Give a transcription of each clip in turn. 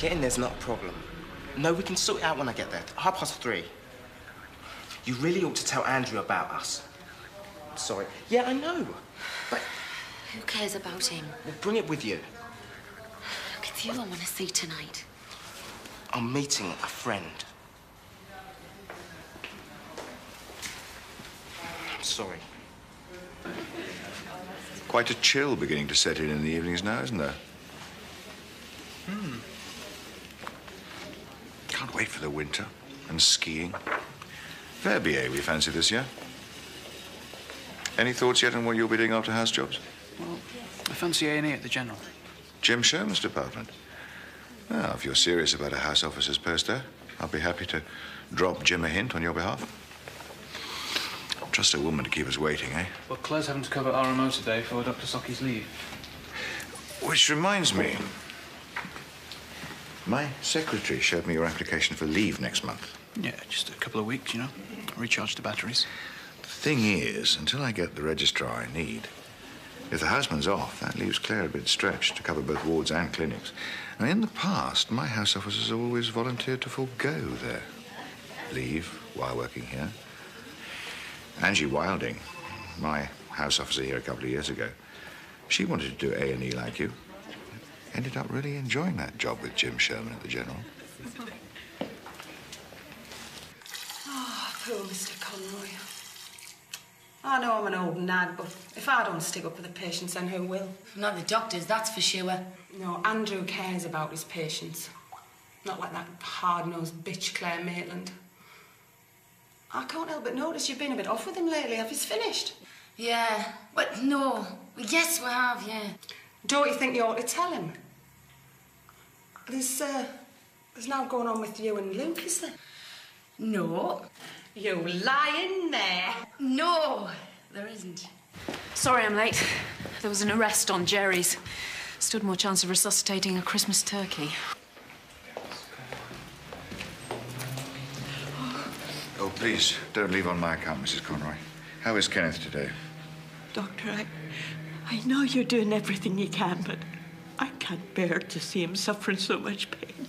Getting there's not a problem. No, we can sort it out when I get there. 3:30. You really ought to tell Andrew about us. I'm sorry. Yeah, I know. But... Who cares about him? Well, bring it with you. Look, it's you I want to see tonight. I'm meeting a friend. I'm sorry. Quite a chill beginning to set in the evenings now, isn't there? Can't wait for the winter and skiing. Verbier we fancy this year. Any thoughts yet on what you'll be doing after house jobs? Well, I fancy A&E at the General. Jim Sherman's department. Well, if you're serious about a house officer's post there, I'll be happy to drop Jim a hint on your behalf. Trust a woman to keep us waiting, eh? Well, Claire's having to cover RMO today for Dr. Sockie's leave. Which reminds me, my secretary showed me your application for leave next month. Yeah, just a couple of weeks, you know. Recharge the batteries. The thing is, until I get the registrar I need, if the houseman's off, that leaves Claire a bit stretched to cover both wards and clinics. And in the past, my house officers have always volunteered to forego their leave while working here. Angie Wilding, my house officer here a couple of years ago, she wanted to do A&E like you. Ended up really enjoying that job with Jim Sherman at the General. Oh, poor Mr. Conroy. I know I'm an old nag, but if I don't stick up for the patients, then who will? Not the doctors, that's for sure. No, Andrew cares about his patients. Not like that hard-nosed bitch Claire Maitland. I can't help but notice you've been a bit off with him lately. Have you finished? Yeah, but no. Yes, we have, yeah. Don't you think you ought to tell him? There's now going on with you and Luke, is there? No. You lying there. No, there isn't. Sorry I'm late. There was an arrest on Jerry's. Stood more chance of resuscitating a Christmas turkey. Oh, please, don't leave on my account, Mrs. Conroy. How is Kenneth today? Doctor, I know you're doing everything you can, but I can't bear to see him suffering so much pain.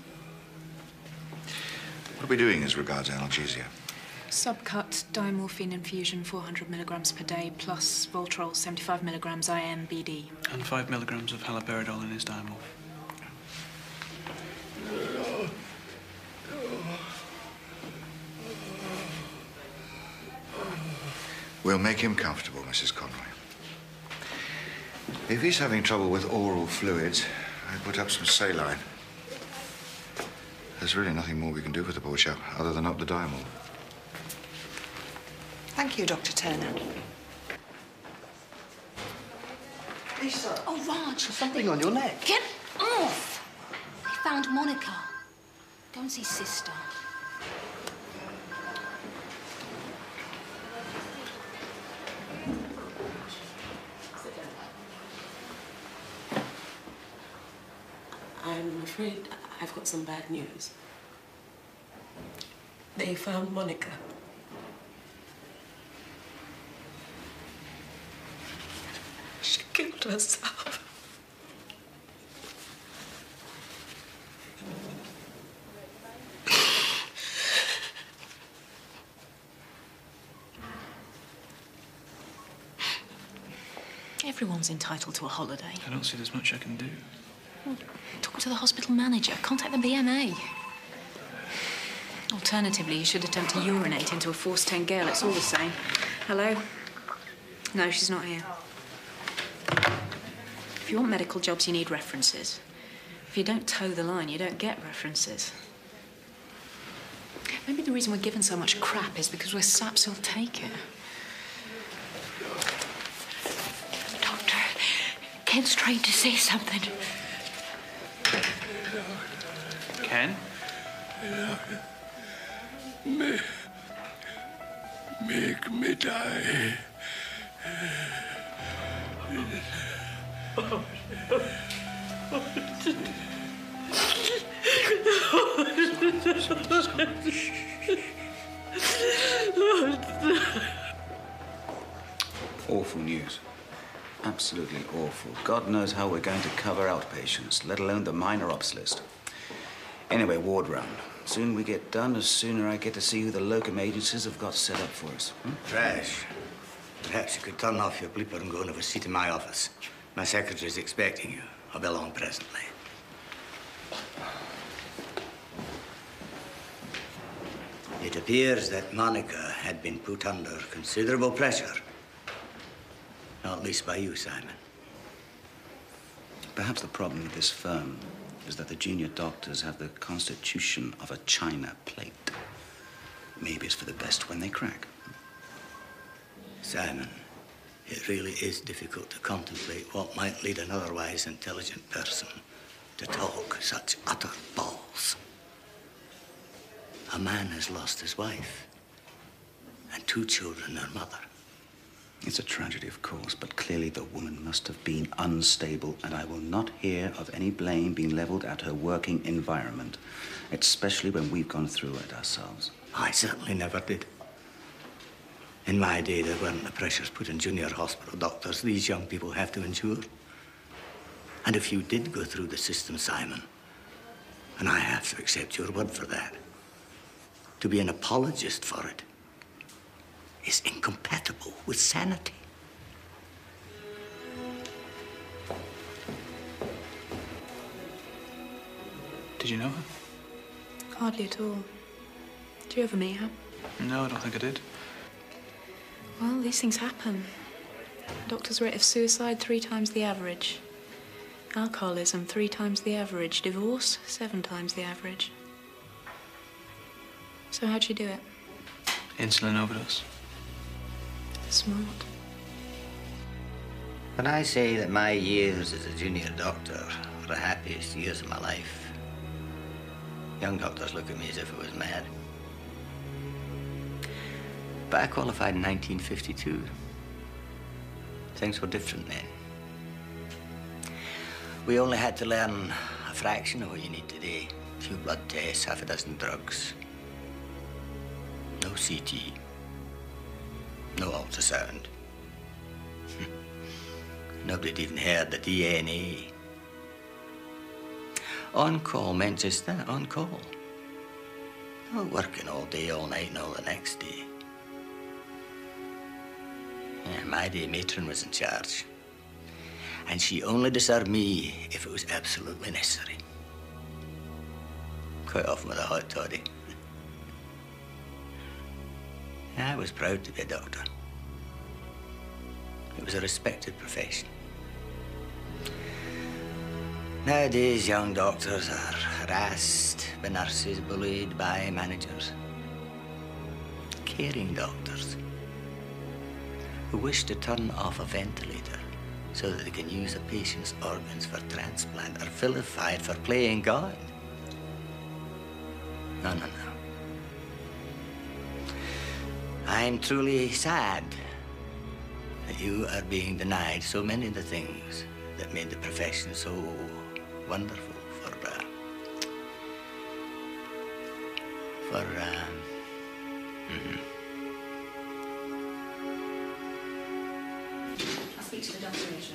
What are we doing as regards analgesia? Subcut diamorphine infusion 400 milligrams per day plus Voltrol 75 milligrams IM BD. And 5 milligrams of haloperidol in his diamorph. We'll make him comfortable, Mrs. Conroy. If he's having trouble with oral fluids, I put up some saline. There's really nothing more we can do for the poor chap other than up the diamorph. Thank you, Dr. Turner. Lisa. Oh, Raj. There's something on your neck. Get off! I found Monica. Go and see Sister. I'm afraid I've got some bad news. They found Monica. She killed herself. Everyone's entitled to a holiday. I don't see there's much I can do. Well, talk to the hospital manager. Contact the BMA. Alternatively, you should attempt to urinate into a Force 10 gale. It's all the same. Hello? No, she's not here. If you want medical jobs, you need references. If you don't toe the line, you don't get references. Maybe the reason we're given so much crap is because we're saps who'll take it. Doctor, Ken's trying to say something. Ken? Make me die. Awful news. Absolutely awful. God knows how we're going to cover outpatients, let alone the minor ops list. Anyway, ward round. Soon we get done, the sooner I get to see who the locum agencies have got set up for us. Trash. Perhaps you could turn off your bleeper and go and have a seat in my office. My secretary's expecting you. I'll be along presently. It appears that Monica had been put under considerable pressure. Not least by you, Simon. Perhaps the problem with this firm is that the junior doctors have the constitution of a china plate. Maybe it's for the best when they crack. Simon, it really is difficult to contemplate what might lead an otherwise intelligent person to talk such utter balls. A man has lost his wife and 2 children, their mother. It's a tragedy, of course, but clearly the woman must have been unstable, and I will not hear of any blame being leveled at her working environment, especially when we've gone through it ourselves. I certainly never did. In my day, there weren't the pressures put on junior hospital doctors these young people have to endure. And if you did go through the system, Simon, and I have to accept your word for that, to be an apologist for it is incompatible with sanity. Did you know her? Hardly at all. Did you ever meet her? No, I don't think I did. Well, these things happen. Doctor's rate of suicide 3 times the average. Alcoholism 3 times the average. Divorce 7 times the average. So how'd she do it? Insulin overdose. Smart. When I say that my years as a junior doctor are the happiest years of my life, young doctors look at me as if I was mad. But I qualified in 1952. Things were different then. We only had to learn a fraction of what you need today. A few blood tests, half a dozen drugs. No CT. No ultrasound. Nobody'd even heard the DNA. On-call meant just that, on-call. Not working all day, all night, and all the next day. Yeah, my day, matron was in charge. And she only disturbed me if it was absolutely necessary. Quite often with a hot toddy. I was proud to be a doctor. It was a respected profession. Nowadays, young doctors are harassed by nurses, bullied by managers. Caring doctors who wish to turn off a ventilator so that they can use a patient's organs for transplant are vilified for playing God. No, no, no. I'm truly sad that you are being denied so many of the things that made the profession so wonderful I'll speak to the doctor later.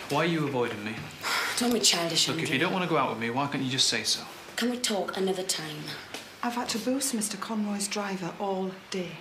Why are you avoiding me? Don't be childish, Look, Andrew. if you don't want to go out with me, why can't you just say so? Can we talk another time? I've had to boost Mr. Conroy's driver all day.